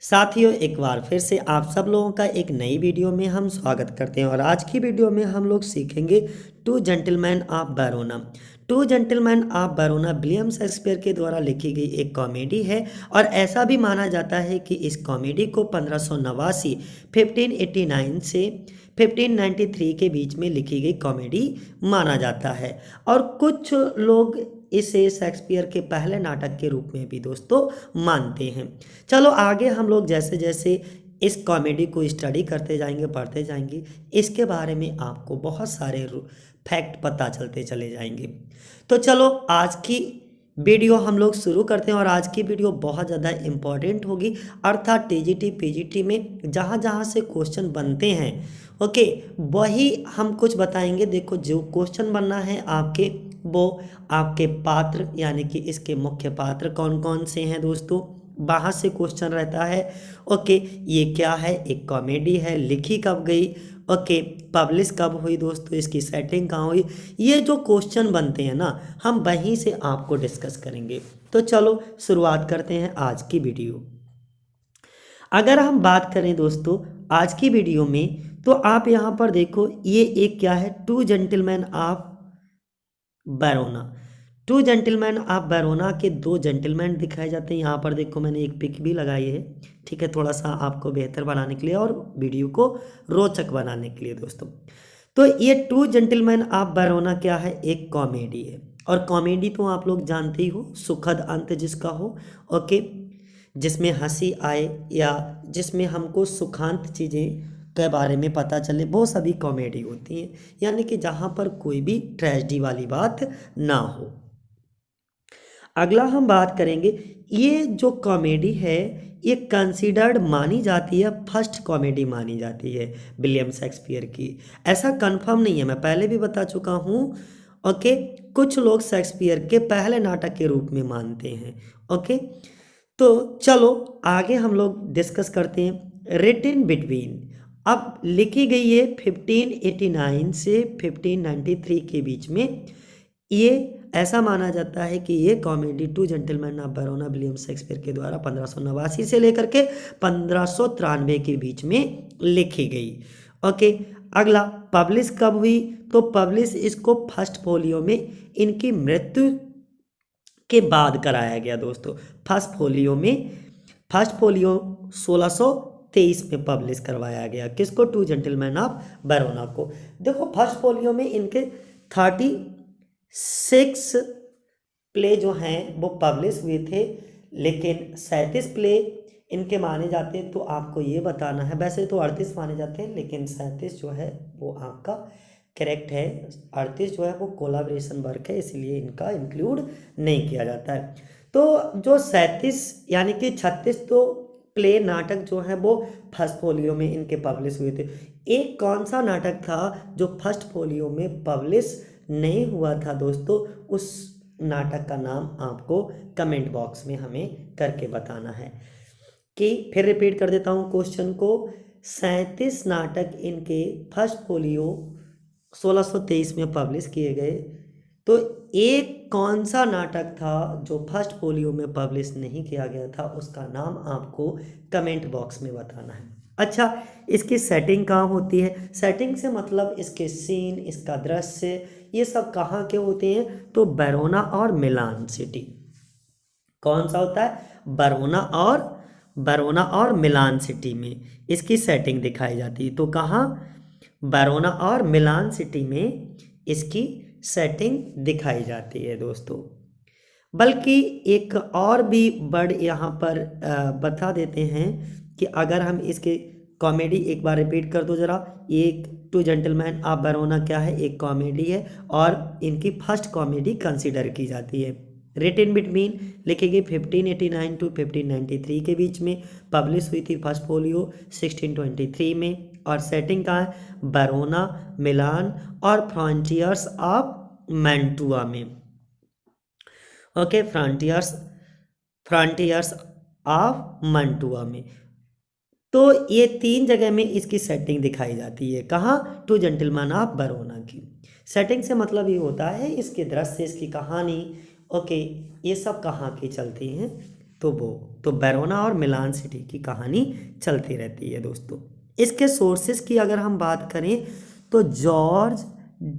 साथियों, एक बार फिर से आप सब लोगों का एक नई वीडियो में हम स्वागत करते हैं और आज की वीडियो में हम लोग सीखेंगे two gentlemen of Verona. Two gentlemen of Verona William Shakespeare के द्वारा लिखी गई एक कॉमेडी है और ऐसा भी माना जाता है कि इस कॉमेडी को 1589 1589 से 1593 के बीच में लिखी गई कॉमेडी माना जाता है और कुछ लोग इसे शेक्सपियर के पहले नाटक के रूप में भी दोस्तों मानते हैं। चलो आगे हम लोग जैसे जैसे इस कॉमेडी को स्टडी करते जाएंगे, पढ़ते जाएंगे, इसके बारे में आपको बहुत सारे फैक्ट पता चलते चले जाएंगे। तो चलो आज की वीडियो हम लोग शुरू करते हैं और आज की वीडियो बहुत ज़्यादा इम्पोर्टेंट होगी, अर्थात टीजीटी पीजीटी में जहाँ जहाँ से क्वेश्चन बनते हैं ओके वही हम कुछ बताएंगे। देखो जो क्वेश्चन बनना है आपके वो आपके पात्र यानी कि इसके मुख्य पात्र कौन कौन से हैं दोस्तों, वहाँ से क्वेश्चन रहता है। ओके ये क्या है, एक कॉमेडी है, लिखी कब गई, ओके पब्लिश कब हुई दोस्तों, इसकी सेटिंग कहाँ हुई, ये जो क्वेश्चन बनते हैं ना हम वहीं से आपको डिस्कस करेंगे। तो चलो शुरुआत करते हैं आज की वीडियो। अगर हम बात करें दोस्तों आज की वीडियो में तो आप यहाँ पर देखो ये एक क्या है, two gentlemen of Verona. Two gentlemen of Verona के दो जेंटलमैन दिखाए जाते हैं। यहाँ पर देखो मैंने एक पिक भी लगाई है, ठीक है, थोड़ा सा आपको बेहतर बनाने के लिए और वीडियो को रोचक बनाने के लिए दोस्तों। तो ये टू जेंटलमैन ऑफ वेरोना क्या है, एक कॉमेडी है और कॉमेडी तो आप लोग जानते ही हो, सुखद अंत जिसका हो, ओके, जिसमें हंसी आए या जिसमें हमको सुखांत चीज़ें के बारे में पता चले, वो सभी कॉमेडी होती हैं, यानी कि जहाँ पर कोई भी ट्रेजेडी वाली बात ना हो। अगला हम बात करेंगे, ये जो कॉमेडी है ये कंसीडर्ड मानी जाती है, फर्स्ट कॉमेडी मानी जाती है विलियम शेक्सपियर की। ऐसा कंफर्म नहीं है, मैं पहले भी बता चुका हूँ, ओके, कुछ लोग शेक्सपियर के पहले नाटक के रूप में मानते हैं। ओके तो चलो आगे हम लोग डिस्कस करते हैं। रिटन बिटवीन, अब लिखी गई है 1589 से 1593 के बीच में। ये ऐसा माना जाता है कि ये comedy two gentlemen of Verona William Shakespeare के द्वारा 1589 से लेकर के 1593 के बीच में लिखी गई। ओके अगला पब्लिश कब हुई, तो पब्लिश इसको फर्स्ट फोलियो में इनकी मृत्यु के बाद कराया गया दोस्तों। फर्स्ट फोलियो 1623 में पब्लिश करवाया गया, किसको, टू जेंटलमैन ऑफ वेरोना को। देखो फर्स्ट फोलियो में इनके 36 प्ले जो हैं वो पब्लिश हुए थे, लेकिन 37 प्ले इनके माने जाते हैं। तो आपको ये बताना है, वैसे तो 38 माने जाते हैं लेकिन 37 जो है वो आपका करेक्ट है। 38 जो है वो कोलाब्रेशन वर्क है, इसलिए इनका इंक्लूड नहीं किया जाता है। तो जो 37 यानी कि 36 तो प्ले नाटक जो है वो फर्स्ट फोलियो में इनके पब्लिश हुए थे। एक कौन सा नाटक था जो फर्स्ट फोलियो में पब्लिश नहीं हुआ था दोस्तों, उस नाटक का नाम आपको कमेंट बॉक्स में हमें करके बताना है। कि फिर रिपीट कर देता हूँ क्वेश्चन को, 37 नाटक इनके फर्स्ट फोलियो 1623 में पब्लिश किए गए, तो एक कौन सा नाटक था जो फर्स्ट फोलियो में पब्लिश नहीं किया गया था, उसका नाम आपको कमेंट बॉक्स में बताना है। अच्छा इसकी सेटिंग कहाँ होती है, सेटिंग से मतलब इसके सीन, इसका दृश्य, ये सब कहाँ के होते हैं, तो वेरोना और मिलान सिटी। कौन सा होता है, वेरोना और मिलान सिटी में इसकी सेटिंग दिखाई जाती है। तो कहाँ, वेरोना और मिलान सिटी में इसकी सेटिंग दिखाई जाती है दोस्तों। बल्कि एक और भी वर्ड यहाँ पर बता देते हैं कि अगर हम इसके कॉमेडी एक बार रिपीट कर दो जरा, एक टू जेंटलमैन ऑफ वेरोना क्या है, एक कॉमेडी है और इनकी फर्स्ट कॉमेडी कंसीडर की जाती है। रिटन बिटवीन लिखी गई 1589 टू 1593 के बीच में, पब्लिश हुई थी फर्स्ट फोलियो 1623 में और सेटिंग कहाँ है, वेरोना, मिलान और फ्रंटियर्स ऑफ मैंटुआ में। ओके फ्रंटियर्स ऑफ मैंटुआ में। तो ये तीन जगह में इसकी सेटिंग दिखाई जाती है, कहाँ, टू जेंटलमैन ऑफ वेरोना की। सेटिंग से मतलब ये होता है इसके दृश्य, इसकी कहानी, ओके, ये सब कहाँ की चलती हैं, तो वो तो बैरोना और मिलान सिटी की कहानी चलती रहती है दोस्तों। इसके सोर्सेस की अगर हम बात करें तो George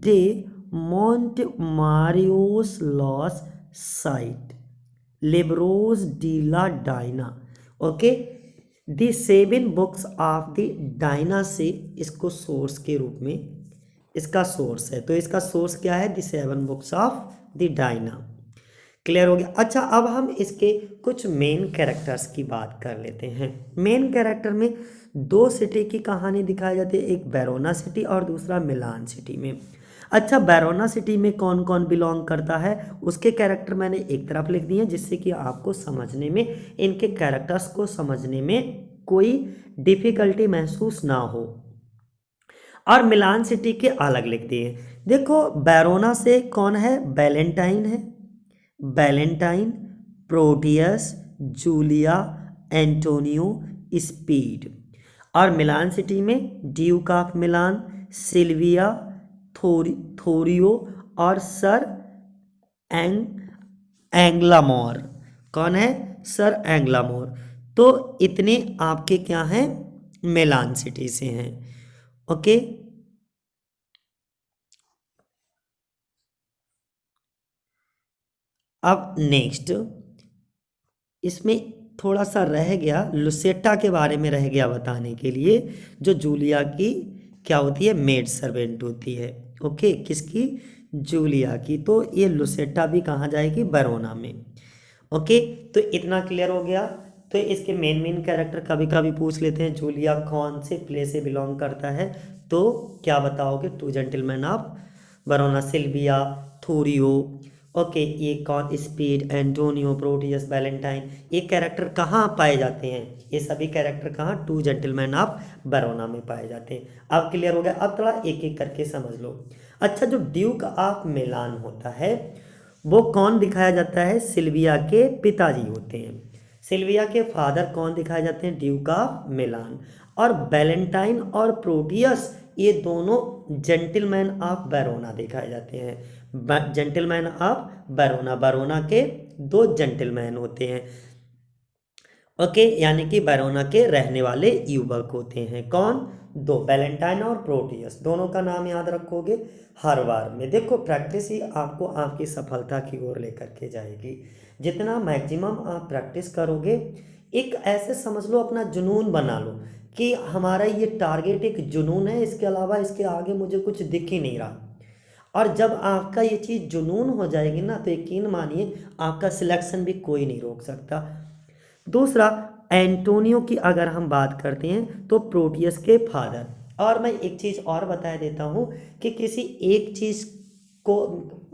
de Montemayor Los Siete Libros de la Diana. Okay, the seven books of the Diana से इसको सोर्स के रूप में इसका सोर्स है। तो इसका सोर्स क्या है? The seven books of the Diana. Clear हो गया। अच्छा, अब हम इसके कुछ मेन कैरेक्टर्स की बात कर लेते हैं। मेन कैरेक्टर में दो सिटी की कहानी दिखाई जाती है, एक बैरोना सिटी और दूसरा मिलान सिटी में। अच्छा, बैरोना सिटी में कौन कौन बिलोंग करता है उसके कैरेक्टर मैंने एक तरफ लिख दिए हैं, जिससे कि आपको समझने में, इनके कैरेक्टर्स को समझने में कोई डिफिकल्टी महसूस ना हो। और मिलान सिटी के अलग लिख दिए। देखो, बैरोना से कौन है? बैलेंटाइन है, Valentine, Proteus, Julia, Antonio, Speed. और मिलान सिटी में duke of Milan, Silvia, Thurio और सर एंग्लामोर। कौन है? Sir Eglamour. तो इतने आपके क्या हैं? मिलान सिटी से हैं। ओके, अब नेक्स्ट इसमें थोड़ा सा रह गया, लुसेटा के बारे में रह गया बताने के लिए, जो जूलिया की क्या होती है? मेड सर्वेंट होती है। ओके, किसकी? जूलिया की। तो ये लुसेटा भी कहाँ जाएगी? बैरोना में। ओके, तो इतना क्लियर हो गया। तो इसके मेन मेन कैरेक्टर कभी कभी पूछ लेते हैं, जूलिया कौन से प्ले से बिलोंग करता है? तो क्या बताओगे? Two gentlemen of Verona, Silvia, Thurio. Okay, ये कौन? Speed, Antonio, Proteus, Valentine. ये कैरेक्टर कहाँ पाए जाते हैं? ये सभी कैरेक्टर कहाँ? टू जेंटलमैन ऑफ बैरोना में पाए जाते हैं। अब क्लियर हो गया। अब थोड़ा एक एक करके समझ लो। अच्छा, जो ड्यूक ऑफ मिलान होता है वो कौन दिखाया जाता है? सिल्विया के पिताजी होते हैं। सिल्विया के फादर कौन दिखाए जाते हैं? ड्यूक ऑफ मिलान। और वैलेंटाइन और प्रोटियस ये दोनों जेंटलमैन ऑफ बैरोना दिखाए जाते हैं। जेंटलमैन ऑफ बैरोना, बैरोना के दो जेंटलमैन होते हैं। ओके, यानी कि बैरोना के रहने वाले युवक होते हैं। कौन? दो, वैलेंटाइन और प्रोटियस। दोनों का नाम याद रखोगे हर बार में। देखो, प्रैक्टिस ही आपको आपकी सफलता की ओर लेकर के जाएगी। जितना मैक्सिमम आप प्रैक्टिस करोगे, एक ऐसे समझ लो, अपना जुनून बना लो कि हमारा ये टारगेट एक जुनून है, इसके अलावा इसके आगे मुझे कुछ दिख ही नहीं रहा। और जब आपका ये चीज़ जुनून हो जाएगी ना, तो यकीन मानिए आपका सिलेक्शन भी कोई नहीं रोक सकता। दूसरा, एंटोनियो की अगर हम बात करते हैं तो प्रोटियस के फादर। और मैं एक चीज़ और बता देता हूँ कि किसी एक चीज़ को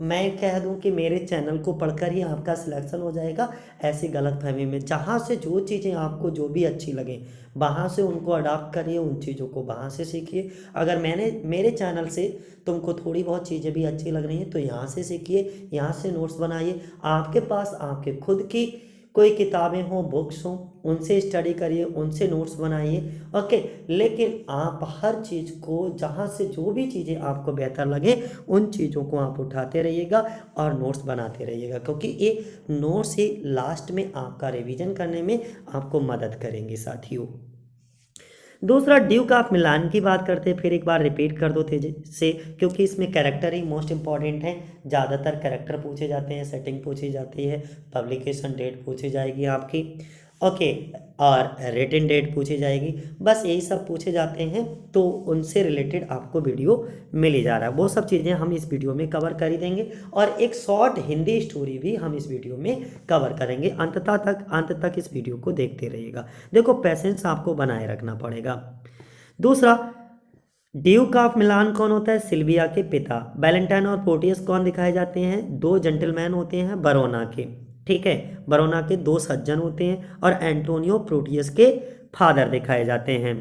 मैं कह दूं कि मेरे चैनल को पढ़कर ही आपका सिलेक्शन हो जाएगा, ऐसी गलतफहमी में। जहाँ से जो चीज़ें आपको जो भी अच्छी लगें वहाँ से उनको अडॉप्ट करिए, उन चीज़ों को वहाँ से सीखिए। अगर मेरे चैनल से तुमको थोड़ी बहुत चीज़ें भी अच्छी लग रही हैं तो यहाँ से सीखिए, यहाँ से नोट्स बनाइए। आपके पास आपके खुद की कोई किताबें हों, बुक्स हों, उनसे स्टडी करिए, उनसे नोट्स बनाइए। ओके, लेकिन आप हर चीज़ को, जहाँ से जो भी चीज़ें आपको बेहतर लगे, उन चीज़ों को आप उठाते रहिएगा और नोट्स बनाते रहिएगा, क्योंकि ये नोट्स ही लास्ट में आपका रिवीजन करने में आपको मदद करेंगे साथियों। दूसरा, ड्यूक ऑफ मिलान की बात करते हैं, फिर एक बार रिपीट कर दो तेजी से, क्योंकि इसमें कैरेक्टर ही मोस्ट इंपॉर्टेंट है। ज़्यादातर कैरेक्टर पूछे जाते हैं, सेटिंग पूछी जाती है, पब्लिकेशन डेट पूछी जाएगी आपकी। ओके, और रिटन डेट पूछी जाएगी। बस यही सब पूछे जाते हैं, तो उनसे रिलेटेड आपको वीडियो मिल ही जा रहा है। वो सब चीज़ें हम इस वीडियो में कवर कर ही देंगे, और एक शॉर्ट हिंदी स्टोरी भी हम इस वीडियो में कवर करेंगे। अंत तक इस वीडियो को देखते रहिएगा। देखो, पेशेंस आपको बनाए रखना पड़ेगा। दूसरा, ड्यूक ऑफ मिलान कौन होता है? सिल्विया के पिता। वैलेंटाइन और प्रोटियस कौन दिखाए जाते हैं? दो जेंटलमैन होते हैं बैरोना के। ठीक है, बैरोना के दो सज्जन होते हैं। और एंटोनियो प्रोटियस के फादर दिखाए जाते हैं।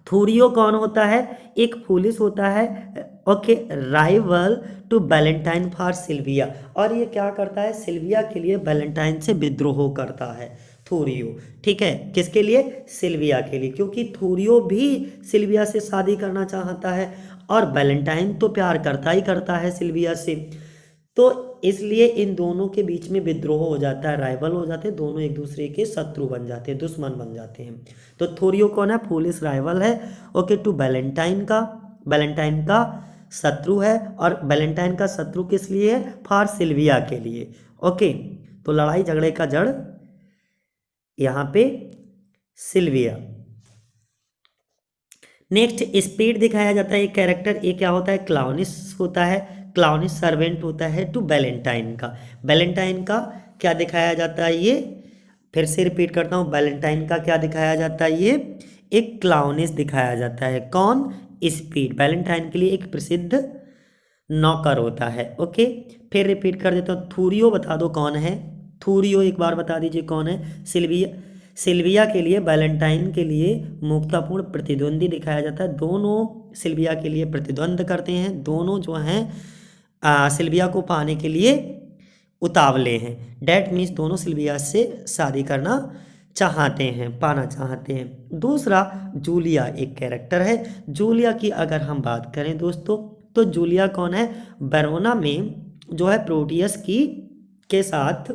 थूरियो कौन होता है? एक पुलिस होता है। Okay, rival to Valentine for Silvia. और ये क्या करता है? सिल्विया के लिए वैलेंटाइन से विद्रोह करता है थूरियो। ठीक है, किसके लिए? सिल्विया के लिए, क्योंकि थूरियो भी सिल्विया से शादी करना चाहता है और वैलेंटाइन तो प्यार करता ही करता है सिल्विया से। तो इसलिए इन दोनों के बीच में विद्रोह हो जाता है, राइवल हो जाते हैं, दोनों एक दूसरे के शत्रु बन जाते हैं, दुश्मन बन जाते हैं। तो थोरियो कौन है? फूलिश राइवल है। ओके, टू वैलेंटाइन का शत्रु है। और वैलेंटाइन का शत्रु किस लिए है? फॉर सिल्विया के लिए। ओके, तो लड़ाई झगड़े का जड़ यहाँ पे सिल्विया। नेक्स्ट, स्पीड दिखाया जाता है एक कैरेक्टर, ये क्या होता है? क्लाउनिस होता है, क्लाउनिस सर्वेंट होता है टू वैलेंटाइन का। वैलेंटाइन का क्या दिखाया जाता है? ये फिर से रिपीट करता हूँ, वैलेंटाइन का क्या दिखाया जाता है? ये एक क्लाउनिस दिखाया जाता है। कौन? स्पीड वैलेंटाइन के लिए एक प्रसिद्ध नौकर होता है। ओके, फिर रिपीट कर देता हूँ, थूरियो बता दो कौन है? थूरियो एक बार बता दीजिए कौन है? सिल्विया के लिए, वैलेंटाइन के लिए मूर्खतापूर्ण प्रतिद्वंदी दिखाया जाता है। दोनों सिल्विया के लिए प्रतिद्वंद करते हैं, दोनों जो हैं सिल्विया को पाने के लिए उतावले हैं। डैट मीन्स दोनों सिल्विया से शादी करना चाहते हैं, पाना चाहते हैं। दूसरा, जूलिया एक कैरेक्टर है। जूलिया की अगर हम बात करें दोस्तों, तो जूलिया कौन है? वेरोना में जो है प्रोटियस के साथ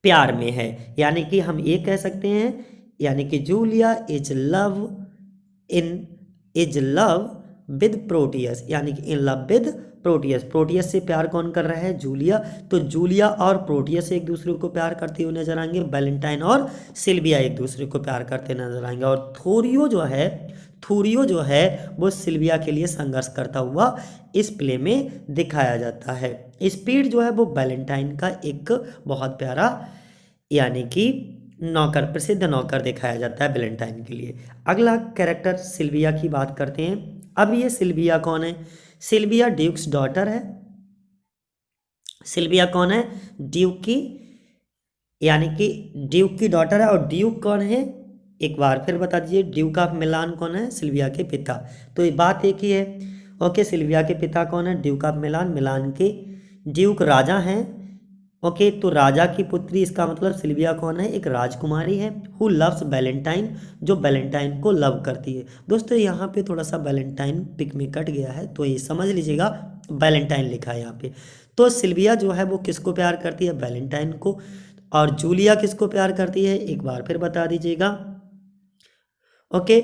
प्यार में है, यानी कि हम ये कह सकते हैं, यानी कि Julia is love with Proteus, यानी कि in love with Proteus. Proteus से प्यार कौन कर रहा है? जूलिया। तो जूलिया और प्रोटियस एक दूसरे को प्यार करते हुए नजर आएंगे। वैलेंटाइन और सिल्विया एक दूसरे को प्यार करते नजर आएंगे। और थोरियो जो है वो सिल्विया के लिए संघर्ष करता हुआ इस प्ले में दिखाया जाता है। स्पीड जो है वो वैलेंटाइन का एक बहुत प्यारा, यानी कि नौकर, प्रसिद्ध नौकर दिखाया जाता है वैलेंटाइन के लिए। अगला कैरेक्टर सिल्विया की बात करते हैं। अब ये सिल्विया कौन है? सिल्विया ड्यूक्स डॉटर है। सिल्विया कौन है? ड्यूक की, यानी कि ड्यूक की डॉटर है। और ड्यूक कौन है? एक बार फिर बता दीजिए, ड्यूक ऑफ मिलान कौन है? सिल्विया के पिता। तो ये बात एक ही है। ओके, सिल्विया के पिता कौन है? ड्यूक ऑफ मिलान के ड्यूक राजा हैं। ओके, तो राजा की पुत्री, इसका मतलब सिल्विया कौन है? एक राजकुमारी है। हु लव्स वैलेंटाइन, जो वैलेंटाइन को लव करती है। दोस्तों यहाँ पे थोड़ा सा वैलेंटाइन पिक में कट गया है, तो ये समझ लीजिएगा, वैलेंटाइन लिखा है यहाँ पे। तो सिल्विया जो है वो किसको प्यार करती है? वैलेंटाइन को। और जूलिया किसको प्यार करती है? एक बार फिर बता दीजिएगा। ओके,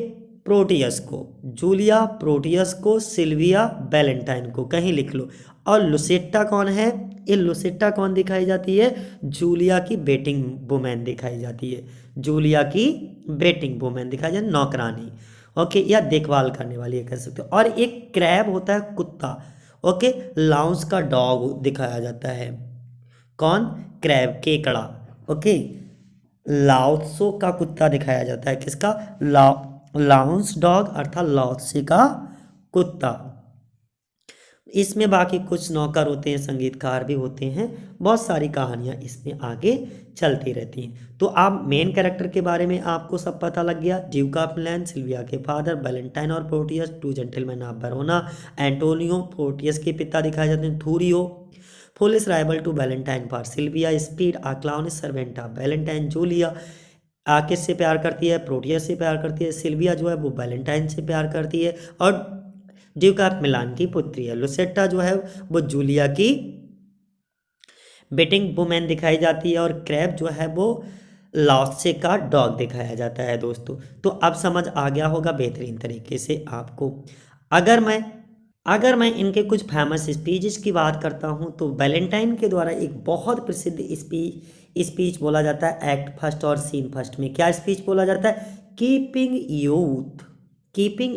प्रोटियस को। जूलिया प्रोटियस को, सिल्विया वैलेंटाइन को, कहीं लिख लो। और लुसेट्टा कौन है? ये लुसेट्टा कौन दिखाई जाती है? जूलिया की बेटिंग वुमेन दिखाई जाती है। जूलिया की बेटिंग वुमेन दिखाई जाती है, नौकरानी। ओके, या देखभाल करने वाली कह सकते हो। और एक क्रैब होता है, कुत्ता। ओके, लाउंस का डॉग दिखाया जाता है। कौन? क्रैब, केकड़ा। ओके, लाओत्सो का कुत्ता दिखाया जाता है। किसका? लाउंस डॉग अर्थात लाओत्से का कुत्ता। इसमें बाकी कुछ नौकर होते हैं, संगीतकार भी होते हैं, बहुत सारी कहानियां इसमें आगे चलती रहती हैं। तो आप मेन कैरेक्टर के बारे में आपको सब पता लग गया। ड्यूक ऑफ मिलान, सिल्विया के फादर, वैलेंटाइन और Proteus, two gentlemen of Verona. Antonio Proteus के पिता दिखाए जाते हैं। Thurio foolish rival to Valentine for Silvia. Speed clownish servant of Valentine. Julia किससे प्यार करती है? प्रोटियस से प्यार करती है। सिल्विया जो है वो वैलेंटाइन से प्यार करती है और ड्यूक ऑफ मिलान की पुत्री है। लुसेट्टा जो है वो जूलिया की बेटिंग वुमेन दिखाई जाती है। और क्रैब जो है वो लाओत्से का डॉग दिखाया जाता है दोस्तों। तो अब समझ आ गया होगा बेहतरीन तरीके से आपको। अगर मैं इनके कुछ फेमस स्पीचेस की बात करता हूं, तो वैलेंटाइन के द्वारा एक बहुत प्रसिद्ध स्पीच बोला जाता है एक्ट फर्स्ट और सीन फर्स्ट में। क्या स्पीच बोला जाता है? कीपिंग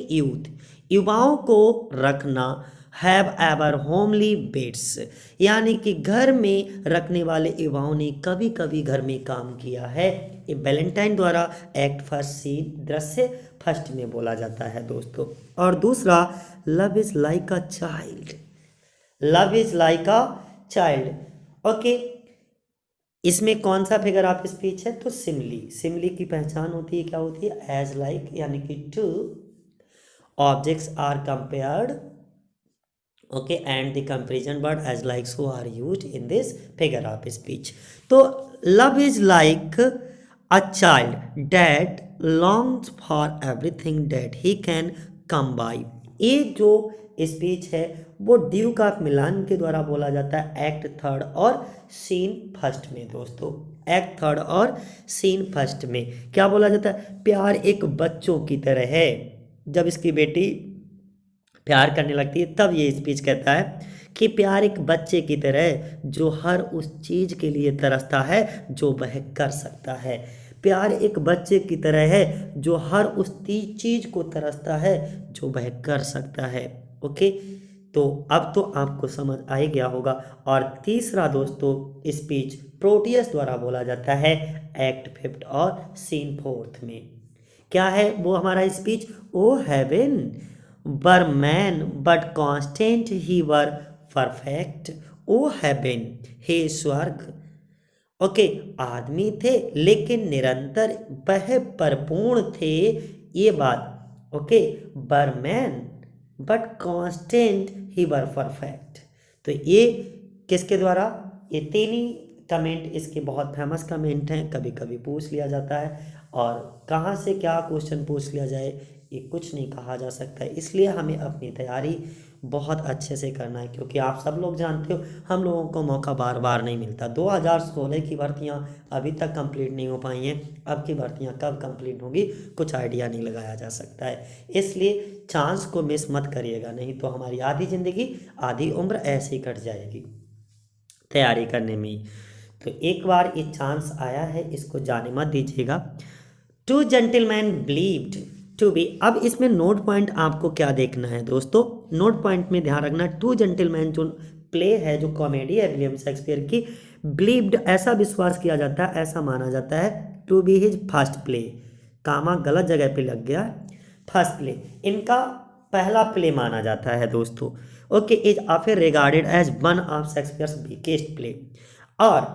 यूथ, युवाओं को रखना, हैव एवर होमली बेड्स, यानी कि घर में रखने वाले युवाओं ने कभी कभी घर में काम किया है। ये वैलेंटाइन द्वारा एक्ट फर्स्ट सीन दृश्य फर्स्ट में बोला जाता है दोस्तों। और दूसरा, love is like a child. Okay, इसमें कौन सा फिगर ऑफ स्पीच है? तो सिमली की पहचान होती है, क्या होती है? एज लाइक, यानी कि to objects are compared, okay, and the comparison word as like so are used in this figure of speech. तो love is like a child that longs for everything that he can come by. ये जो speech है वो Duke of मिलान के द्वारा बोला जाता है एक्ट थर्ड और सीन फर्स्ट में। दोस्तों एक्ट थर्ड और सीन फर्स्ट में क्या बोला जाता है, प्यार एक बच्चों की तरह है। जब इसकी बेटी प्यार करने लगती है तब ये स्पीच कहता है कि प्यार एक बच्चे की तरह है जो हर उस चीज के लिए तरसता है जो वह कर सकता है। प्यार एक बच्चे की तरह है जो हर उस चीज को तरसता है जो वह कर सकता है। ओके, तो अब तो आपको समझ आ ही गया होगा। और तीसरा दोस्तों स्पीच प्रोटियस द्वारा बोला जाता है एक्ट फिफ्थ और सीन फोर्थ में। क्या है वो हमारा speech, O heaven were man but constant he were perfect, O heaven हे स्वर्ग। ओके, आदमी थे लेकिन निरंतर वह परिपूर्ण थे, ये बात। Okay, were man but constant he were perfect. तो ये किसके द्वारा, ये तीन ही कमेंट इसके बहुत फेमस कमेंट हैं, कभी कभी पूछ लिया जाता है। और कहाँ से क्या क्वेश्चन पूछ लिया जाए ये कुछ नहीं कहा जा सकता है, इसलिए हमें अपनी तैयारी बहुत अच्छे से करना है। क्योंकि आप सब लोग जानते हो हम लोगों को मौका बार बार नहीं मिलता। 2016 की भर्तियां अभी तक कंप्लीट नहीं हो पाई हैं, अब की भर्तियां कब कंप्लीट होंगी कुछ आइडिया नहीं लगाया जा सकता है। इसलिए चांस को मिस मत करिएगा, नहीं तो हमारी आधी ज़िंदगी आधी उम्र ऐसे ही कट जाएगी तैयारी करने में ही। तो एक बार ये चांस आया है, इसको जाने मत दीजिएगा। Two gentlemen believed to be, अब इसमें नोट पॉइंट आपको क्या देखना है दोस्तों, नोट पॉइंट में ध्यान रखना। टू जेंटलमैन जो प्ले है, जो कॉमेडी है विलियम शेक्सपियर की, बिलीव्ड ऐसा विश्वास किया जाता है, ऐसा माना जाता है to be his first play, comma गलत जगह पे लग गया, फर्स्ट प्ले इनका पहला प्ले माना जाता है दोस्तों। Okay, is often regarded as one of Shakespeare's biggest play, और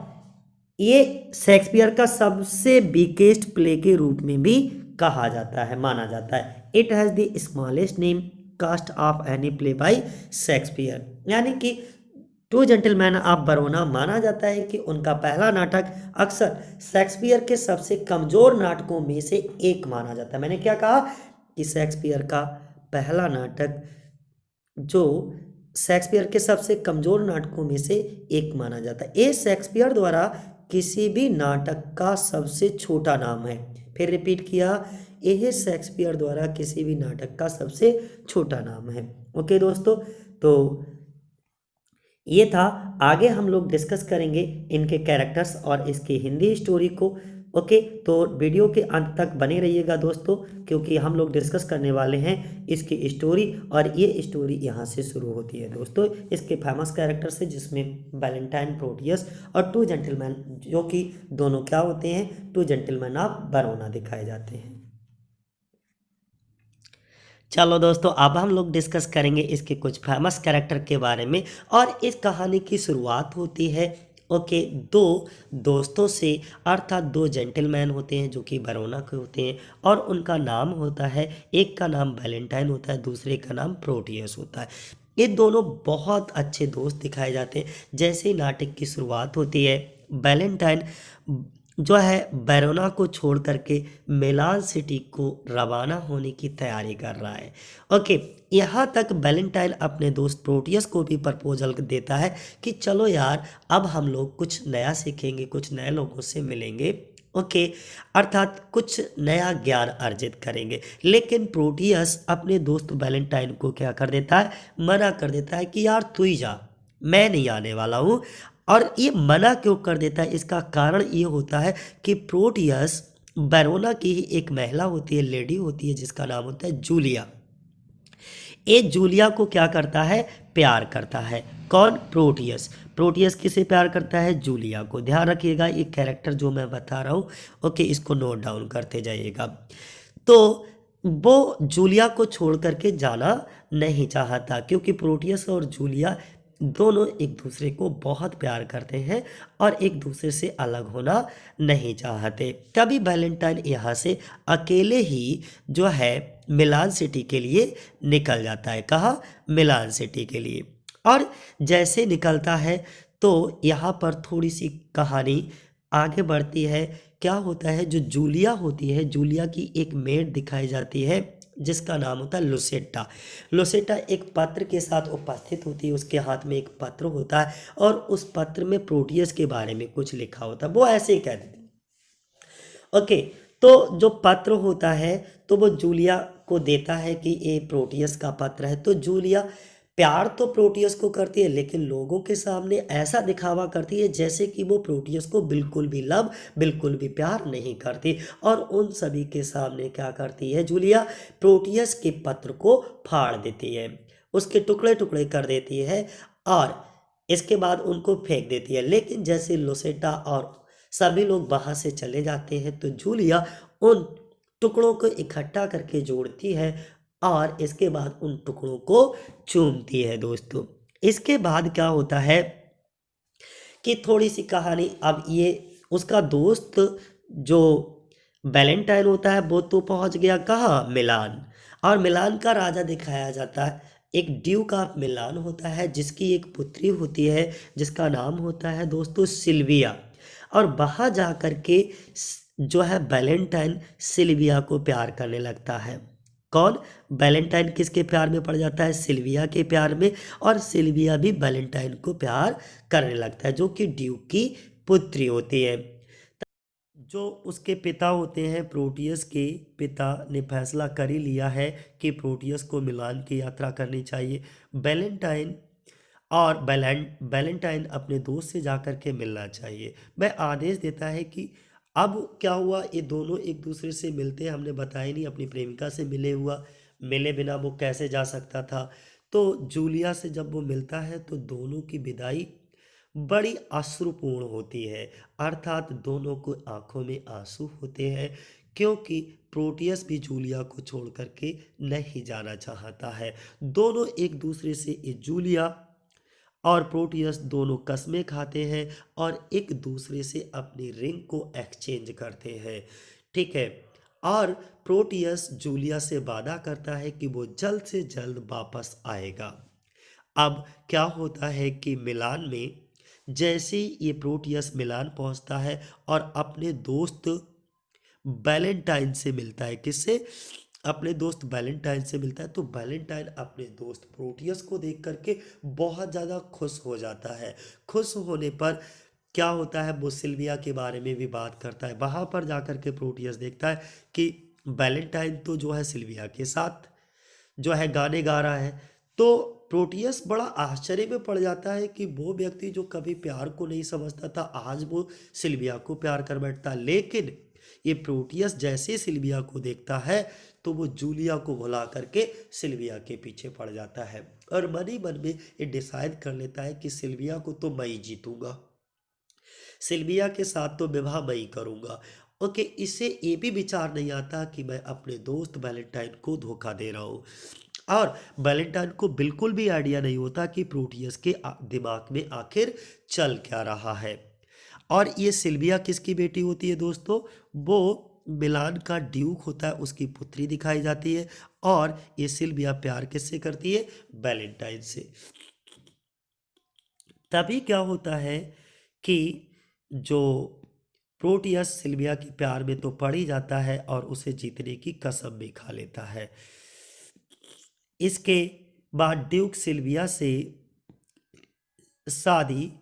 ये शेक्सपियर का सबसे बिगेस्ट प्ले के रूप में भी कहा जाता है, माना जाता है। It has the smallest name cast of any play by Shakespeare, यानी कि टू जेंटलमैन ऑफ बरोना माना जाता है कि उनका पहला नाटक अक्सर शेक्सपियर के सबसे कमज़ोर नाटकों में से एक माना जाता है। मैंने क्या कहा कि शेक्सपियर का पहला नाटक जो शेक्सपियर के सबसे कमज़ोर नाटकों में से एक माना जाता है। ये शेक्सपियर द्वारा किसी भी नाटक का सबसे छोटा नाम है। फिर रिपीट किया, यह शेक्सपियर द्वारा किसी भी नाटक का सबसे छोटा नाम है। ओके दोस्तों, तो ये था। आगे हम लोग डिस्कस करेंगे इनके कैरेक्टर्स और इसकी हिंदी स्टोरी को। ओके, तो वीडियो के अंत तक बने रहिएगा दोस्तों, क्योंकि हम लोग डिस्कस करने वाले हैं इसकी स्टोरी। और ये स्टोरी यहाँ से शुरू होती है दोस्तों इसके फेमस कैरेक्टर्स से, जिसमें वैलेंटाइन, प्रोटियस और टू जेंटलमैन, जो कि दोनों क्या होते हैं, टू जेंटलमैन ऑफ बरोना दिखाए जाते हैं। चलो दोस्तों, अब हम लोग डिस्कस करेंगे इसके कुछ फेमस कैरेक्टर के बारे में। और इस कहानी की शुरुआत होती है ओके, दो दोस्तों से, अर्थात दो जेंटलमैन होते हैं जो कि बरोना के होते हैं, और उनका नाम होता है, एक का नाम वैलेंटाइन होता है, दूसरे का नाम प्रोटियस होता है। ये दोनों बहुत अच्छे दोस्त दिखाए जाते हैं। जैसे ही नाटक की शुरुआत होती है, वैलेंटाइन जो है बैरोना को छोड़ करके मिलान सिटी को रवाना होने की तैयारी कर रहा है। ओके, यहाँ तक वैलेंटाइन अपने दोस्त प्रोटियस को भी प्रपोजल देता है कि चलो यार, अब हम लोग कुछ नया सीखेंगे, कुछ नए लोगों से मिलेंगे। ओके, अर्थात कुछ नया ज्ञान अर्जित करेंगे। लेकिन प्रोटियस अपने दोस्त वैलेंटाइन को क्या कर देता है, मना कर देता है कि यार तू ही जा, मैं नहीं आने वाला हूँ। और ये मना क्यों कर देता है, इसका कारण ये होता है कि प्रोटियस बैरोना की ही एक महिला होती है, लेडी होती है, जिसका नाम होता है जूलिया। ये जूलिया को क्या करता है, प्यार करता है। कौन, प्रोटियस। प्रोटियस किसे प्यार करता है, जूलिया को। ध्यान रखिएगा, ये कैरेक्टर जो मैं बता रहा हूँ ओके, इसको नोट डाउन करते जाइएगा। तो वो जूलिया को छोड़ करके जाना नहीं चाहता, क्योंकि प्रोटियस और जूलिया दोनों एक दूसरे को बहुत प्यार करते हैं और एक दूसरे से अलग होना नहीं चाहते। तभी वैलेंटाइन यहाँ से अकेले ही जो है मिलान सिटी के लिए निकल जाता है। कहाँ, मिलान सिटी के लिए। और जैसे निकलता है तो यहाँ पर थोड़ी सी कहानी आगे बढ़ती है। क्या होता है, जो जूलिया होती है, जूलिया की एक मेड दिखाई जाती है जिसका नाम होता है लुसेटा। लुसेटा एक पत्र के साथ उपस्थित होती है, उसके हाथ में एक पत्र होता है और उस पत्र में प्रोटियस के बारे में कुछ लिखा होता है। वो ऐसे ही कह देती ओके। तो जो पत्र होता है तो वो जूलिया को देता है कि ये प्रोटियस का पत्र है। तो जूलिया प्यार तो प्रोटियस को करती है, लेकिन लोगों के सामने ऐसा दिखावा करती है जैसे कि वो प्रोटियस को बिल्कुल भी लव, बिल्कुल भी प्यार नहीं करती। और उन सभी के सामने क्या करती है जूलिया, प्रोटियस के पत्र को फाड़ देती है, उसके टुकड़े टुकड़े कर देती है और इसके बाद उनको फेंक देती है। लेकिन जैसे लोसेटा और सभी लोग वहां से चले जाते हैं तो जूलिया उन टुकड़ों को इकट्ठा करके जोड़ती है और इसके बाद उन टुकड़ों को चूमती है दोस्तों। इसके बाद क्या होता है कि थोड़ी सी कहानी, अब ये उसका दोस्त जो वैलेंटाइन होता है वो तो पहुंच गया कहाँ, मिलान। और मिलान का राजा दिखाया जाता है, एक ड्यूक ऑफ मिलान होता है जिसकी एक पुत्री होती है जिसका नाम होता है दोस्तों सिल्विया। और वहाँ जा कर के जो है वैलेंटाइन सिल्विया को प्यार करने लगता है। कौन, वैलेंटाइन किसके प्यार में पड़ जाता है, सिल्विया के प्यार में। और सिल्विया भी वैलेंटाइन को प्यार करने लगता है, जो कि ड्यूक की पुत्री होती है। जो उसके पिता होते हैं, प्रोटियस के पिता ने फैसला कर ही लिया है कि प्रोटियस को मिलान की यात्रा करनी चाहिए। वैलेंटाइन और वैलेंटाइन अपने दोस्त से जाकर के मिलना चाहिए। वह आदेश देता है कि अब क्या हुआ, ये दोनों एक दूसरे से मिलते हैं, हमने बताया नहीं, अपनी प्रेमिका से मिले बिना वो कैसे जा सकता था। तो जूलिया से जब वो मिलता है तो दोनों की विदाई बड़ी अश्रुपूर्ण होती है, अर्थात दोनों को आंखों में आंसू होते हैं, क्योंकि प्रोटियस भी जूलिया को छोड़ करके नहीं जाना चाहता है। दोनों एक दूसरे से, ये जूलिया और प्रोटियस दोनों कस्में खाते हैं और एक दूसरे से अपनी रिंग को एक्सचेंज करते हैं, ठीक है। और प्रोटियस जूलिया से वादा करता है कि वो जल्द से जल्द वापस आएगा। अब क्या होता है कि मिलान में जैसे ही ये प्रोटियस मिलान पहुंचता है और अपने दोस्त वैलेंटाइन से मिलता है, किससे, अपने दोस्त वैलेंटाइन से मिलता है, तो वैलेंटाइन अपने दोस्त प्रोटियस को देख करके बहुत ज़्यादा खुश हो जाता है। खुश होने पर क्या होता है, वो सिल्विया के बारे में भी बात करता है। वहाँ पर जाकर के प्रोटियस देखता है कि वैलेंटाइन तो जो है सिल्विया के साथ जो है गाने गा रहा है। तो प्रोटियस बड़ा आश्चर्य में पड़ जाता है कि वो व्यक्ति जो कभी प्यार को नहीं समझता था, आज वो सिल्विया को प्यार कर बैठता है। लेकिन ये प्रोटियस जैसे ही सिल्विया को देखता है तो वो जूलिया को भुला करके सिल्विया के पीछे पड़ जाता है और मन ही मन में ये डिसाइड कर लेता है कि सिल्विया को तो मैं ही जीतूंगा, सिल्विया के साथ तो विवाह मैं ही करूंगा। ओके, इसे ये भी विचार नहीं आता कि मैं अपने दोस्त वैलेंटाइन को धोखा दे रहा हूँ। और वैलेंटाइन को बिल्कुल भी आइडिया नहीं होता कि प्रोटियस के दिमाग में आखिर चल क्या रहा है। और ये सिल्विया किसकी बेटी होती है दोस्तों, वो मिलान का ड्यूक होता है, उसकी पुत्री दिखाई जाती है। और ये सिल्विया प्यार किससे करती है, वैलेंटाइन से। तभी क्या होता है कि जो प्रोटियस सिल्विया के प्यार में तो पड़ ही जाता है और उसे जीतने की कसम भी खा लेता है। इसके बाद ड्यूक सिल्विया से शादी,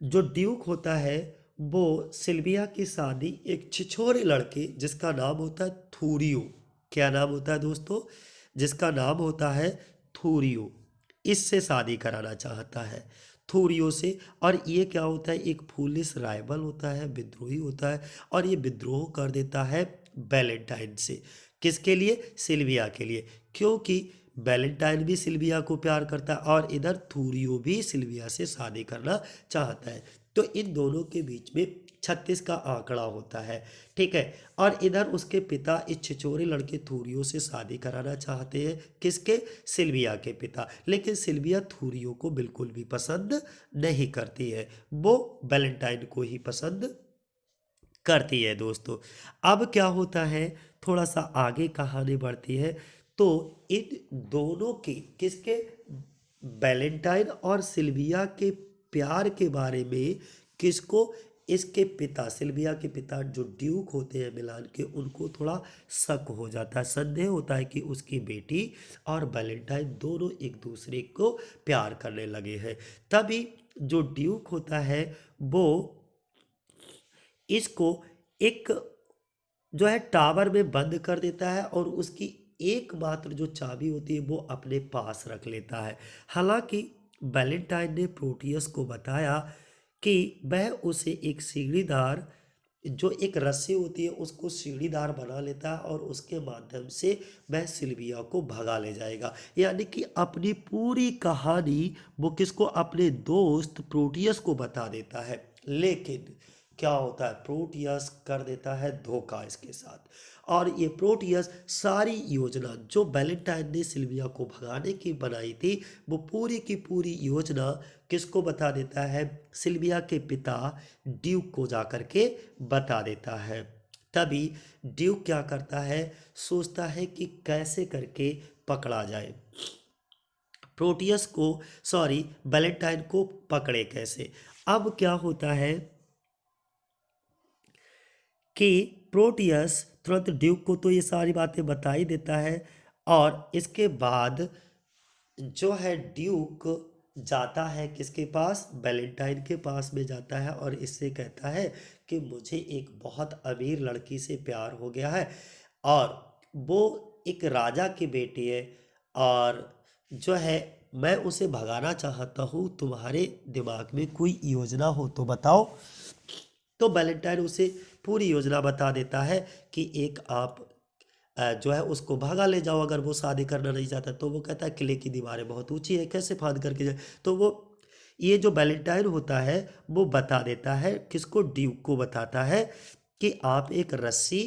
जो ड्यूक होता है वो सिल्विया की शादी एक छिछोरे लड़के जिसका नाम होता है थूरियो, क्या नाम होता है दोस्तों, जिसका नाम होता है थूरियो, इससे शादी कराना चाहता है, थूरियो से। और ये क्या होता है, एक फूलिश राइवल होता है, विद्रोही होता है, और ये विद्रोह कर देता है वैलेंटाइन से। किसके लिए, सिल्विया के लिए, क्योंकि वैलेंटाइन भी सिल्विया को प्यार करता है और इधर थूरियो भी सिल्विया से शादी करना चाहता है। तो इन दोनों के बीच में 36 का आंकड़ा होता है, ठीक है। और इधर उसके पिता इस छिछोरे लड़के थूरियो से शादी कराना चाहते हैं, किसके, सिल्विया के पिता। लेकिन सिल्विया थूरियो को बिल्कुल भी पसंद नहीं करती है, वो वैलेंटाइन को ही पसंद करती है दोस्तों। अब क्या होता है, थोड़ा सा आगे कहानी बढ़ती है तो इन दोनों के, किसके, वैलेंटाइन और सिल्विया के प्यार के बारे में किसको, इसके पिता, सिल्विया के पिता जो ड्यूक होते हैं मिलान के, उनको थोड़ा शक हो जाता है, संदेह होता है कि उसकी बेटी और वैलेंटाइन दोनों एक दूसरे को प्यार करने लगे हैं। तभी जो ड्यूक होता है वो इसको एक जो है टावर में बंद कर देता है और उसकी एकमात्र जो चाबी होती है वो अपने पास रख लेता है। हालांकि वैलेंटाइन ने प्रोटियस को बताया कि वह उसे एक सीढ़ीदार, जो एक रस्सी होती है उसको सीढ़ीदार बना लेता है और उसके माध्यम से वह सिल्विया को भगा ले जाएगा। यानी कि अपनी पूरी कहानी वो किसको, अपने दोस्त प्रोटियस को बता देता है। लेकिन क्या होता है, प्रोटियस कर देता है धोखा इसके साथ, और ये प्रोटियस सारी योजना जो वैलेंटाइन ने सिल्विया को भगाने की बनाई थी वो पूरी की पूरी योजना किसको बता देता है, सिल्विया के पिता ड्यूक को जाकर के बता देता है। तभी ड्यूक क्या करता है, सोचता है कि कैसे करके पकड़ा जाए प्रोटियस को, सॉरी वैलेंटाइन को पकड़े कैसे। अब क्या होता है कि प्रोटियस तुरंत ड्यूक को तो ये सारी बातें बता ही देता है, और इसके बाद जो है ड्यूक जाता है किसके पास, वैलेंटाइन के पास में जाता है और इससे कहता है कि मुझे एक बहुत अमीर लड़की से प्यार हो गया है और वो एक राजा की बेटी है, और जो है मैं उसे भगाना चाहता हूँ, तुम्हारे दिमाग में कोई योजना हो तो बताओ। तो वैलेंटाइन उसे पूरी योजना बता देता है कि एक आप जो है उसको भागा ले जाओ, अगर वो शादी करना नहीं चाहता। तो वो कहता है किले की दीवारें बहुत ऊंची है, कैसे फांद करके जाए। तो वो ये जो वैलेंटाइन होता है वो बता देता है किसको, ड्यूक को बताता है कि आप एक रस्सी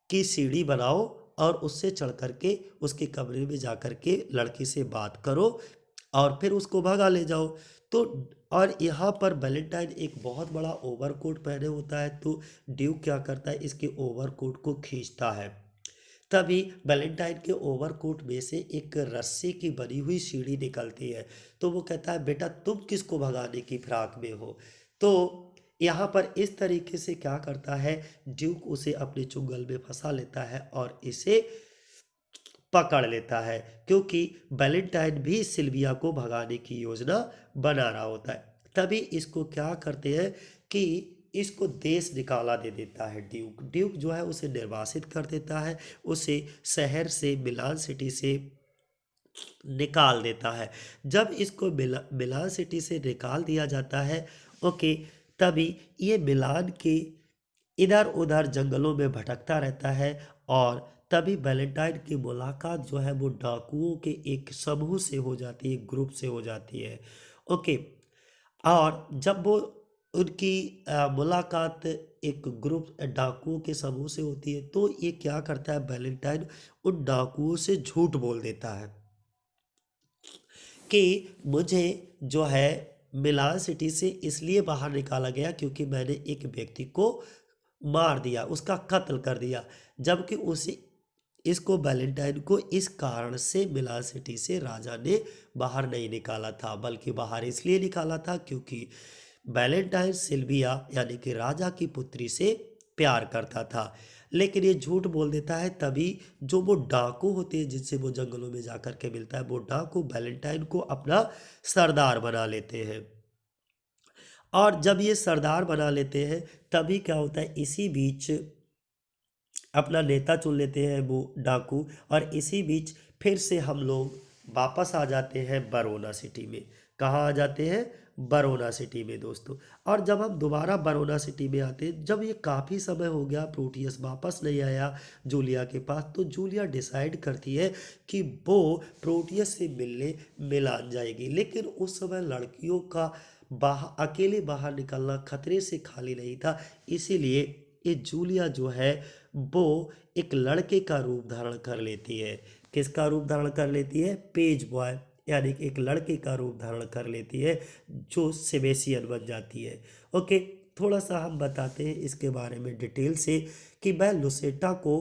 की सीढ़ी बनाओ और उससे चढ़ करके उसके कमरे में जा करके लड़की से बात करो और फिर उसको भगा ले जाओ। तो और यहाँ पर वैलेंटाइन एक बहुत बड़ा ओवरकोट पहने होता है, तो ड्यूक क्या करता है, इसके ओवरकोट को खींचता है। तभी वैलेंटाइन के ओवरकोट में से एक रस्सी की बनी हुई सीढ़ी निकलती है। तो वो कहता है बेटा तुम किसको भगाने की फिराक में हो। तो यहाँ पर इस तरीके से क्या करता है, ड्यूक उसे अपने चुंगल में फंसा लेता है और इसे पकड़ लेता है, क्योंकि वैलेंटाइन भी सिल्विया को भगाने की योजना बना रहा होता है। तभी इसको क्या करते हैं कि इसको देश निकाला दे देता है ड्यूक। ड्यूक जो है उसे निर्वासित कर देता है, उसे शहर से, मिलान सिटी से निकाल देता है। जब इसको मिलान सिटी से निकाल दिया जाता है, ओके, तभी ये मिलान के इधर उधर जंगलों में भटकता रहता है, और तभी वैलेंटाइन की मुलाकात जो है वो डाकुओं के एक समूह से हो जाती है, एक ग्रुप से हो जाती है। ओके, और जब वो उनकी मुलाकात एक ग्रुप डाकुओं के समूह से होती है, तो ये क्या करता है, वैलेंटाइन उन डाकुओं से झूठ बोल देता है कि मुझे जो है मिलान सिटी से इसलिए बाहर निकाला गया क्योंकि मैंने एक व्यक्ति को मार दिया, उसका कत्ल कर दिया। जबकि उसे इसको वैलेंटाइन को इस कारण से मिलान सिटी से राजा ने बाहर नहीं निकाला था, बल्कि बाहर इसलिए निकाला था क्योंकि वैलेंटाइन सिल्विया यानी कि राजा की पुत्री से प्यार करता था। लेकिन ये झूठ बोल देता है। तभी जो वो डाकू होते हैं जिनसे वो जंगलों में जाकर के मिलता है, वो डाकू वैलेंटाइन को अपना सरदार बना लेते हैं। और जब ये सरदार बना लेते हैं तभी क्या होता है, इसी बीच अपना नेता चुन लेते हैं वो डाकू, और इसी बीच फिर से हम लोग वापस आ जाते हैं बरोना सिटी में। कहाँ आ जाते हैं, बरोना सिटी में दोस्तों। और जब हम दोबारा बरोना सिटी में आते हैं, जब ये काफ़ी समय हो गया प्रोटियस वापस नहीं आया जूलिया के पास, तो जूलिया डिसाइड करती है कि वो प्रोटियस से मिलने मिलान जाएगी। लेकिन उस समय लड़कियों का अकेले बाहर निकलना खतरे से खाली नहीं था, इसीलिए ये जूलिया जो है वो एक लड़के का रूप धारण कर लेती है। किसका रूप धारण कर लेती है, पेज बॉय, यानी कि एक लड़के का रूप धारण कर लेती है जो सेबेस्टियन बन जाती है। ओके, थोड़ा सा हम बताते हैं इसके बारे में डिटेल से कि वह लुसेटा को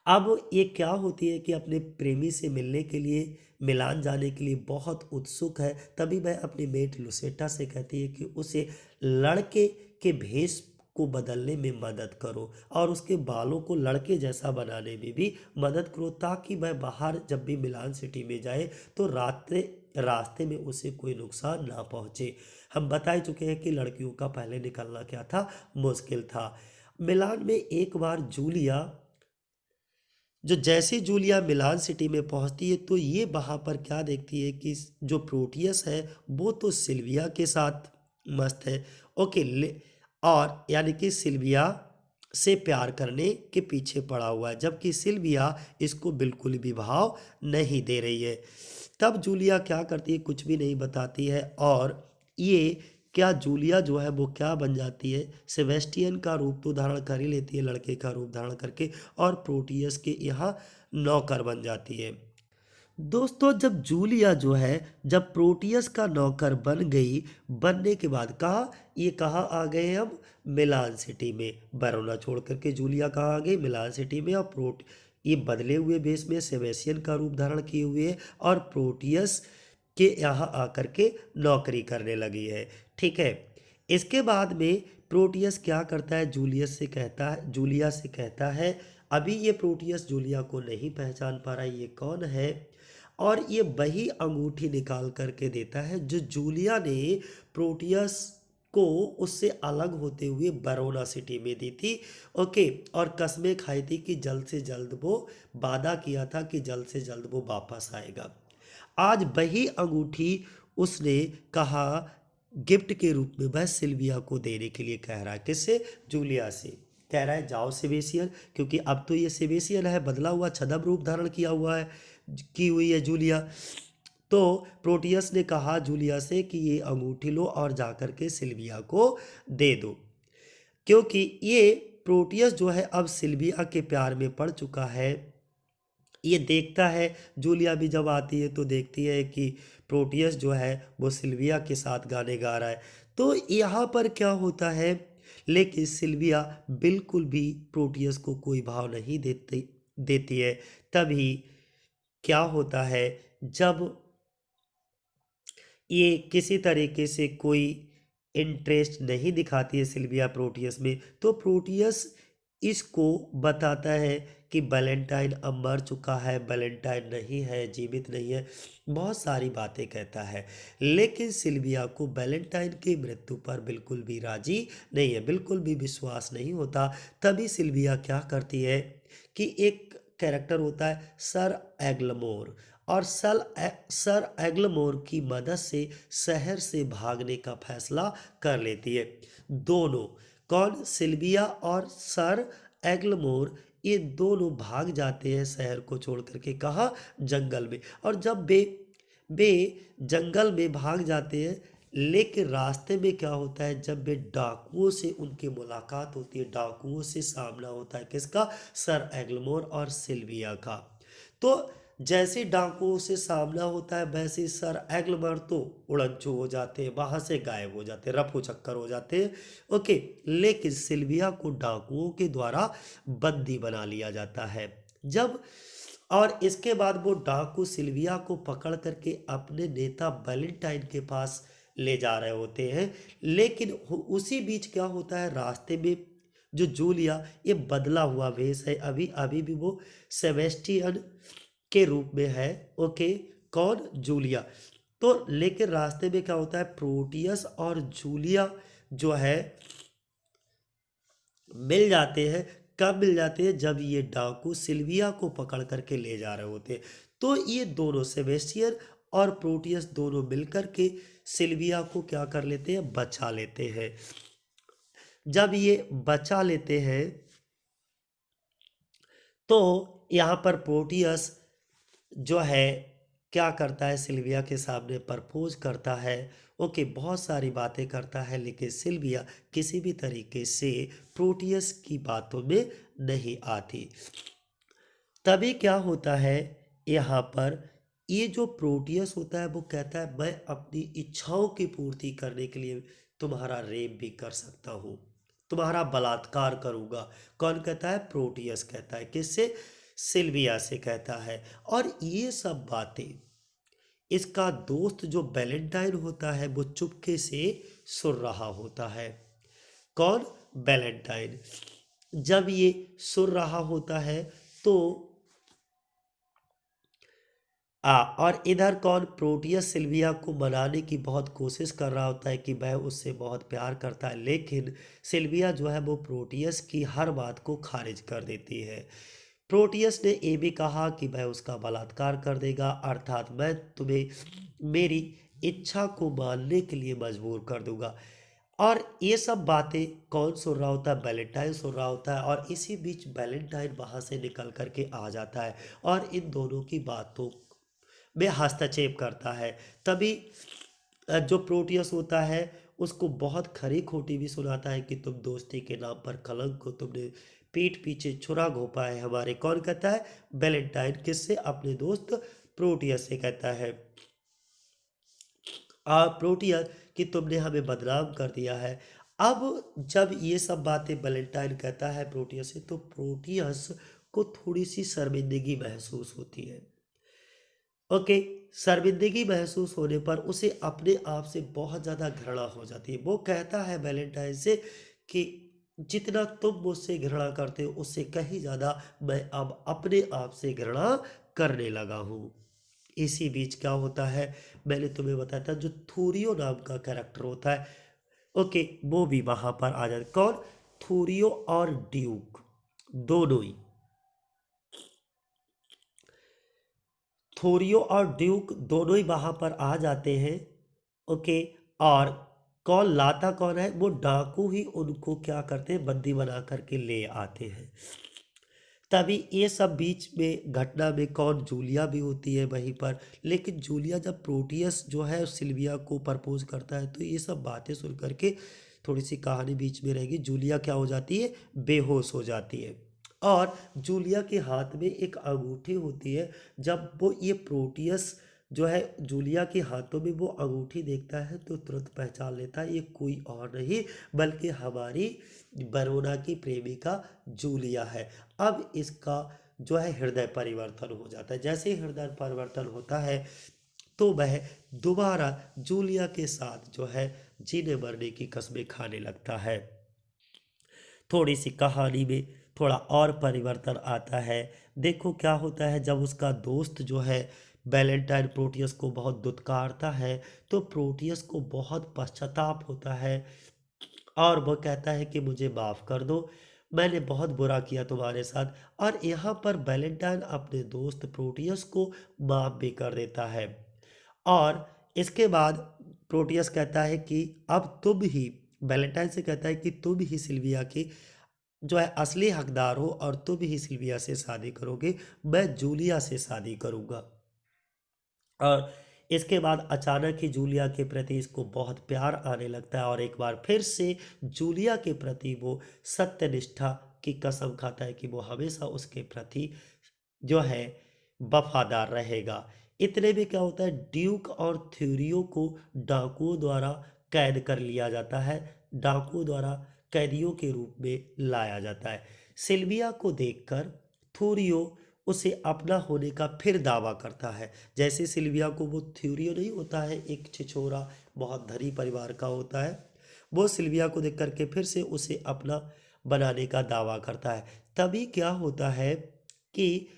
अब ये क्या होती है कि अपने प्रेमी से मिलने के लिए, मिलान जाने के लिए बहुत उत्सुक है। तभी वह अपनी मेट लुसेटा से कहती है कि उसे लड़के के भेष को बदलने में मदद करो और उसके बालों को लड़के जैसा बनाने में भी मदद करो, ताकि वह बाहर जब भी मिलान सिटी में जाए तो रास्ते में उसे कोई नुकसान ना पहुंचे। हम बता ही चुके हैं कि लड़कियों का पहले निकलना क्या था, मुश्किल था। मिलान में एक बार जैसे जूलिया मिलान सिटी में पहुंचती है तो ये वहाँ पर क्या देखती है कि जो प्रोटियस है वो तो सिल्विया के साथ मस्त है। ओके और यानी कि सिल्विया से प्यार करने के पीछे पड़ा हुआ है, जबकि सिल्विया इसको बिल्कुल भी भाव नहीं दे रही है। तब जूलिया क्या करती है, कुछ भी नहीं बताती है, और ये क्या जूलिया जो है वो क्या बन जाती है, सेबेस्टियन का रूप तो धारण कर ही लेती है, लड़के का रूप धारण करके, और प्रोटियस के यहाँ नौकर बन जाती है। दोस्तों जब जूलिया जो है, जब प्रोटियस का नौकर बन गई, बनने के बाद कहाँ आ गए हम, मिलान सिटी में। बरोना छोड़ करके जूलिया कहाँ आ गई, मिलान सिटी में। और ये बदले हुए भेष में सेबेस्टियन का रूप धारण किए हुए है और प्रोटियस के यहाँ आकर के नौकरी करने लगी है। ठीक है। इसके बाद में प्रोटियस क्या करता है, जूलिया से कहता है, अभी ये प्रोटियस जूलिया को नहीं पहचान पा रहा है ये कौन है, और ये वही अंगूठी निकाल करके देता है जो जूलिया ने प्रोटियस को उससे अलग होते हुए बरोना सिटी में दी थी। ओके, और कस्में खाई थी कि जल्द से जल्द वो, वादा किया था कि जल्द से जल्द वो वापस आएगा। आज वही अंगूठी उसने कहा गिफ्ट के रूप में वह सिल्विया को देने के लिए कह रहा है। किससे, जूलिया से कह रहा है जाओ सेबेस्टियन, क्योंकि अब तो ये सेबेस्टियन है, बदला हुआ छद्म रूप धारण किया हुआ है, की हुई है जूलिया। तो प्रोटियस ने कहा जूलिया से कि ये अंगूठी लो और जाकर के सिल्विया को दे दो, क्योंकि ये प्रोटियस जो है अब सिल्विया के प्यार में पड़ चुका है। ये देखता है, जूलिया भी जब आती है तो देखती है कि प्रोटियस जो है वो सिल्विया के साथ गाने गा रहा है। तो यहाँ पर क्या होता है, लेकिन सिल्विया बिल्कुल भी प्रोटियस को कोई भाव नहीं देती है। तभी क्या होता है, जब ये किसी तरीके से कोई इंटरेस्ट नहीं दिखाती है सिल्विया प्रोटियस में, तो प्रोटियस इसको बताता है कि वैलेंटाइन अब मर चुका है, वैलेंटाइन नहीं है, जीवित नहीं है, बहुत सारी बातें कहता है। लेकिन सिल्विया को वैलेंटाइन की मृत्यु पर बिल्कुल भी राजी नहीं है, बिल्कुल भी विश्वास नहीं होता। तभी सिल्विया क्या करती है कि एक कैरेक्टर होता है सर एग्लमोर, और सर एग्लमोर की मदद से शहर से भागने का फैसला कर लेती है। दोनों, कौन, सिल्विया और सर एग्लमोर, ये दोनों भाग जाते हैं शहर को छोड़ करके, कहाँ, जंगल में। और जब वे जंगल में भाग जाते हैं, लेकिन रास्ते में क्या होता है, जब वे डाकुओं से उनकी मुलाकात होती है, डाकुओं से सामना होता है, किसका, सर एग्लमोर और सिल्विया का। तो जैसे डाकुओं से सामना होता है वैसे ही सर एग्लमोर तो उड़नछू हो जाते हैं, वहां से गायब हो जाते हैं, रफू चक्कर हो जाते हैं। ओके, लेकिन सिल्विया को डाकुओं के द्वारा बंदी बना लिया जाता है। जब और इसके बाद वो डाकू सिल्विया को पकड़ करके अपने नेता वैलेंटाइन के पास ले जा रहे होते हैं। लेकिन उसी बीच क्या होता है, रास्ते में जो जूलिया, ये बदला हुआ वेश है, अभी अभी भी वो सेबेस्टियन के रूप में है। ओके, कौन, जूलिया। तो लेकिन रास्ते में क्या होता है, प्रोटियस और जूलिया जो है मिल जाते हैं। कब मिल जाते हैं, जब ये डाकू सिल्विया को पकड़ करके ले जा रहे होते हैं। तो ये दोनों, सेबेस्टियन और प्रोटियस, दोनों मिलकर के सिल्विया को क्या कर लेते हैं, बचा लेते हैं। जब ये बचा लेते हैं तो यहाँ पर प्रोटियस जो है क्या करता है, सिल्विया के सामने प्रपोज करता है। ओके, बहुत सारी बातें करता है, लेकिन सिल्विया किसी भी तरीके से प्रोटियस की बातों में नहीं आती। तभी क्या होता है, यहाँ पर ये जो प्रोटियस होता है वो कहता है मैं अपनी इच्छाओं की पूर्ति करने के लिए तुम्हारा रेप भी कर सकता हूँ, तुम्हारा बलात्कार करूँगा। कौन कहता है, प्रोटियस कहता है। किससे, सिल्विया से कहता है। और ये सब बातें इसका दोस्त जो वैलेंटाइन होता है वो चुपके से सुन रहा होता है। कौन? वैलेंटाइन। जब ये सुन रहा होता है तो और इधर कौन? प्रोटियस सिल्विया को मनाने की बहुत कोशिश कर रहा होता है कि वह उससे बहुत प्यार करता है, लेकिन सिल्विया जो है वो प्रोटियस की हर बात को खारिज कर देती है। प्रोटियस ने ये भी कहा कि वह उसका बलात्कार कर देगा, अर्थात मैं तुम्हें मेरी इच्छा को मानने के लिए मजबूर कर दूंगा। और ये सब बातें कौन सुन रहा होता है? वैलेंटाइन सुन रहा होता है। और इसी बीच वैलेंटाइन वहां से निकल करके आ जाता है और इन दोनों की बातों में हस्तक्षेप करता है। तभी जो प्रोटियस होता है उसको बहुत खरी खोटी भी सुनाता है कि तुम दोस्ती के नाम पर कलंक को तुमने पीठ पीछे छुरा घोंपा है हमारे। कौन कहता है? वैलेंटाइन। किससे? अपने दोस्त प्रोटियस से कहता है। प्रोटियस कि तुमने हमें बदनाम कर दिया है। अब जब ये सब बातें वैलेंटाइन कहता है प्रोटियस से, तो प्रोटियस को थोड़ी सी शर्मिंदगी महसूस होती है। ओके। शर्मिंदगी महसूस होने पर उसे अपने आप से बहुत ज़्यादा घृणा हो जाती है। वो कहता है वैलेंटाइन से कि जितना तुम मुझसे घृणा करते हो उससे कहीं ज़्यादा मैं अब अपने आप से घृणा करने लगा हूँ। इसी बीच क्या होता है, मैंने तुम्हें बताया था जो थूरियो नाम का कैरेक्टर होता है, ओके, वो भी वहाँ पर आ जाता है। कौन? थूरियो और ड्यूक दोनों ही। थोरियो और ड्यूक दोनों ही वहां पर आ जाते हैं। ओके। और कौन लाता कौन है? वो डाकू ही उनको क्या करते हैं? बंदी बना करके ले आते हैं। तभी ये सब बीच में घटना में कौन? जूलिया भी होती है वहीं पर। लेकिन जूलिया जब प्रोटियस जो है सिल्विया को प्रपोज करता है तो ये सब बातें सुन करके थोड़ी सी कहानी बीच में रहेगी। जूलिया क्या हो जाती है? बेहोश हो जाती है। और जूलिया के हाथ में एक अंगूठी होती है। जब वो ये प्रोटियस जो है जूलिया के हाथों में वो अंगूठी देखता है तो तुरंत पहचान लेता है ये कोई और नहीं बल्कि हमारी बरोना की प्रेमिका जूलिया है। अब इसका जो है हृदय परिवर्तन हो जाता है। जैसे ही हृदय परिवर्तन होता है तो वह दोबारा जूलिया के साथ जो है जीने मरने की कस्में खाने लगता है। थोड़ी सी कहानी में थोड़ा और परिवर्तन आता है। देखो क्या होता है, जब उसका दोस्त जो है वैलेंटाइन प्रोटियस को बहुत दुत्कारता है तो प्रोटियस को बहुत पश्चाताप होता है और वह कहता है कि मुझे माफ़ कर दो, मैंने बहुत बुरा किया तुम्हारे साथ। और यहाँ पर वैलेंटाइन अपने दोस्त प्रोटियस को माफ़ भी कर देता है। और इसके बाद प्रोटियस कहता है कि अब तुम ही, वैलेंटाइन से कहता है कि तुम ही सिल्विया की जो है असली हकदार हो और तुम ही सिल्विया से शादी करोगे, मैं जूलिया से शादी करूंगा। और इसके बाद अचानक ही जूलिया के प्रति इसको बहुत प्यार आने लगता है और एक बार फिर से जूलिया के प्रति वो सत्यनिष्ठा की कसम खाता है कि वो हमेशा उसके प्रति जो है वफादार रहेगा। इतने में क्या होता है, ड्यूक और थ्यूरियो को डाकुओं द्वारा कैद कर लिया जाता है। डाकुओं द्वारा कैदियों के रूप में लाया जाता है। सिल्विया को देखकर थ्यूरियो उसे अपना होने का फिर दावा करता है। जैसे सिल्विया को वो थ्यूरियो नहीं होता है, एक छिछोरा बहुत धनी परिवार का होता है, वो सिल्विया को देख करके फिर से उसे अपना बनाने का दावा करता है। तभी क्या होता है कि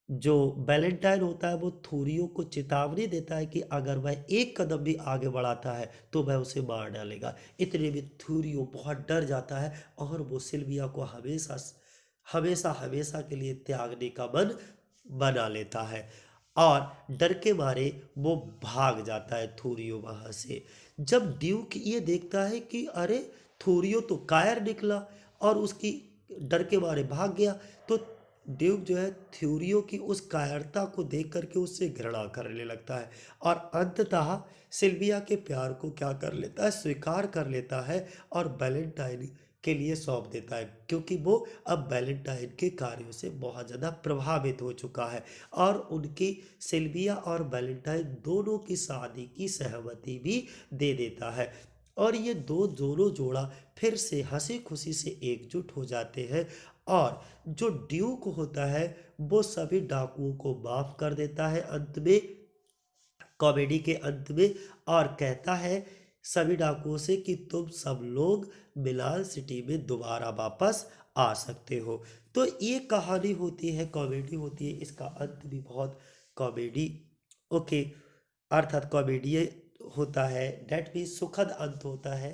जो वैलेंटाइन होता है वो थोरियो को चेतावनी देता है कि अगर वह एक कदम भी आगे बढ़ाता है तो वह उसे मार डालेगा। इतने में थोरियो बहुत डर जाता है और वो सिल्विया को हमेशा हमेशा हमेशा के लिए त्यागने का मन बना लेता है और डर के मारे वो भाग जाता है थोरियो वहां से। जब ड्यूक ये देखता है कि अरे थोरियो तो कायर निकला और उसकी डर के मारे भाग गया, तो ड्यूक जो है थ्योरियो की उस कायरता को देख करके उससे घृणा करने लगता है और अंततः सिल्विया के प्यार को क्या कर लेता है, स्वीकार कर लेता है और वैलेंटाइन के लिए सौंप देता है, क्योंकि वो अब वैलेंटाइन के कार्यों से बहुत ज़्यादा प्रभावित हो चुका है और उनकी सिल्विया और वैलेंटाइन दोनों की शादी की सहमति भी दे देता है। और ये दो दोनों जोड़ा फिर से हंसी खुशी से एकजुट हो जाते हैं और जो ड्यूक होता है वो सभी डाकुओं को माफ कर देता है अंत में, कॉमेडी के अंत में, और कहता है सभी डाकुओं से कि तुम सब लोग मिलान सिटी में दोबारा वापस आ सकते हो। तो ये कहानी होती है, कॉमेडी होती है, इसका अंत भी बहुत कॉमेडी, ओके, अर्थात कॉमेडी होता है, डेट भी सुखद अंत होता है,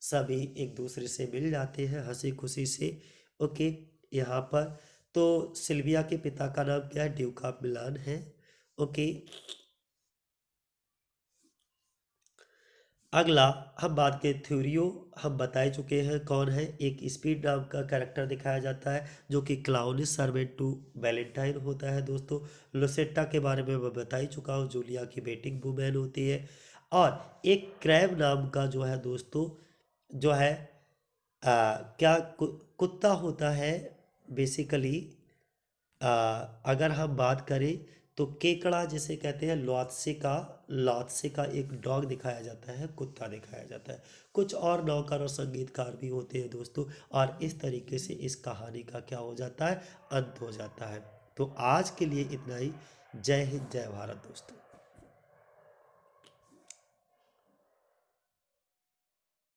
सभी एक दूसरे से मिल जाते हैं हंसी खुशी से, ओके। यहाँ पर तो सिल्विया के पिता का नाम क्या है, ड्यूक ऑफ मिलान है, ओके। अगला हम बात करें थ्योरियो, हम बता ही चुके हैं कौन है, एक स्पीड नाम का कैरेक्टर दिखाया जाता है जो कि क्लाउनिस सर्वेंट टू वैलेंटाइन होता है दोस्तों। लोसेट्टा के बारे में मैं बता ही चुका हूँ, जूलिया की बेटिंग वुमेन होती है। और एक क्रैब नाम का जो है दोस्तों, जो है क्या कुत्ता होता है बेसिकली। अगर हम बात करें तो केकड़ा जिसे कहते हैं, लॉत्से का एक डॉग दिखाया जाता है, कुत्ता दिखाया जाता है। कुछ और नौकर और संगीतकार भी होते हैं दोस्तों, और इस तरीके से इस कहानी का क्या हो जाता है, अंत हो जाता है। तो आज के लिए इतना ही। जय हिंद, जय भारत दोस्तों।